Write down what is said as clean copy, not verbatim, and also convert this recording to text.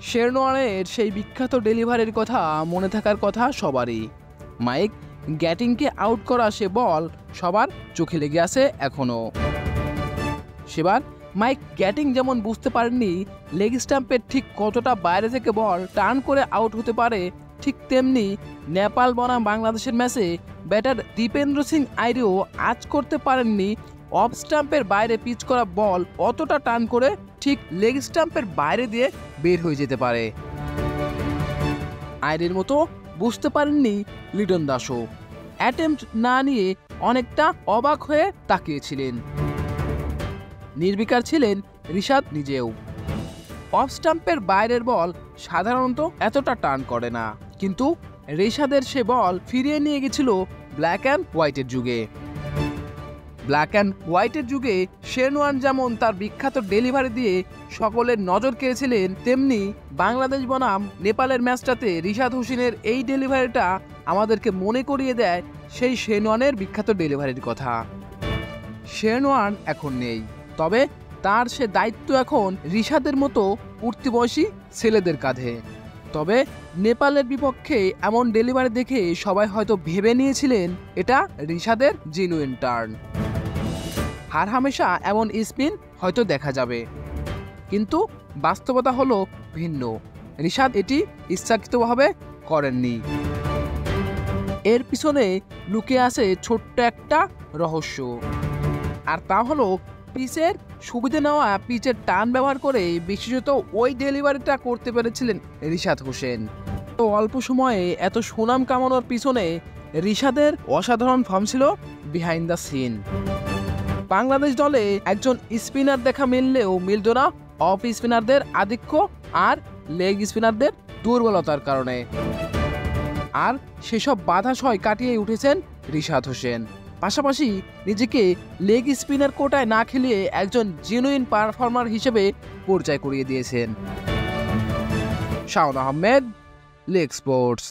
শেরনোয়ানের সেই বিখ্যাত ডেলিভারির কথা মনে থাকার কথা সবারই। মাইক গ্যাটিংকে আউট করা সে বল সবার চোখে লেগে আছে এখনও। সেবার মাইক গ্যাটিং যেমন বুঝতে পারেননি লেগ স্টাম্পের ঠিক কতটা বাইরে থেকে বল টার্ন করে আউট হতে পারে, ঠিক তেমনি নেপাল বনাম বাংলাদেশের ম্যাচে ব্যাটার দীপেন্দ্র সিং আইরিও আজ করতে পারেননি অফ স্টাম্পের বাইরে পিচ করা বল অতটা টার্ন করে ঠিক লেগ স্টাম্পের বাইরে দিয়ে বের হয়ে যেতে পারে। আইরির মতো বুঝতে পারেননি লিটন দাসও। অ্যাটেম্পট না নিয়ে অনেকটা অবাক হয়ে তাকিয়েছিলেন। নির্বিকার ছিলেন রিশাদ নিজেও। অফ স্টাম্পের বাইরের বল সাধারণত এতটা টার্ন করে না, কিন্তু রিশাদের সে বল ফিরিয়ে নিয়ে গেছিল ব্ল্যাক অ্যান্ড হোয়াইটের যুগে। ব্ল্যাক অ্যান্ড হোয়াইটের যুগে শেরনোয়ান যেমন তার বিখ্যাত ডেলিভারি দিয়ে সকলের নজর কেড়েছিলেন, তেমনি বাংলাদেশ বনাম নেপালের ম্যাচটাতে রিশাদ হোসেনের এই ডেলিভারিটা আমাদেরকে মনে করিয়ে দেয় সেই শেরনোয়ানের বিখ্যাত ডেলিভারির কথা। শেরনোয়ান এখন নেই, তবে তার সে দায়িত্ব এখন রিশাদের মতো উঠতি বয়সী ছেলেদের কাঁধে। তবে নেপালের বিপক্ষে এমন ডেলিভারি দেখে সবাই হয়তো ভেবে নিয়েছিলেন এটা রিশাদের জেনুইন টার্ন। হার হামেশা এমন স্পিন হয়তো দেখা যাবে, কিন্তু বাস্তবতা হলো ভিন্ন। রিশাদ এটি ইচ্ছাকৃতভাবে করেননি। এর পিছনে লুকিয়ে আছে ছোট্ট একটা রহস্য, আর তা হলো পিচের সুবিধা নেওয়া পিচের টার্ন ব্যবহার করে বিশেষত ওই ডেলিভারিটা করতে পেরেছিলেন রিশাদ হোসেন। তো অল্প সময়ে এত সুনাম কামানোর পিছনে রিশাদের অসাধারণ ফর্ম ছিল বিহাইন্ড দ্য সিন। বাংলাদেশ দলে একজন স্পিনার দেখা মিললেও মিলত না অফ স্পিনারদের আধিক্য আর লেগ স্পিনারদের দুর্বলতার কারণে। আর সেসব বাধা সয় কাটিয়ে উঠেছেন রিশাদ হোসেন। পাশাপাশি নিজেকে লেগ স্পিনার কোটায় না খেলিয়ে একজন জেনুইন পারফর্মার হিসেবে পরিচয় করিয়ে দিয়েছেন। Shaon Ahmed, leg sports.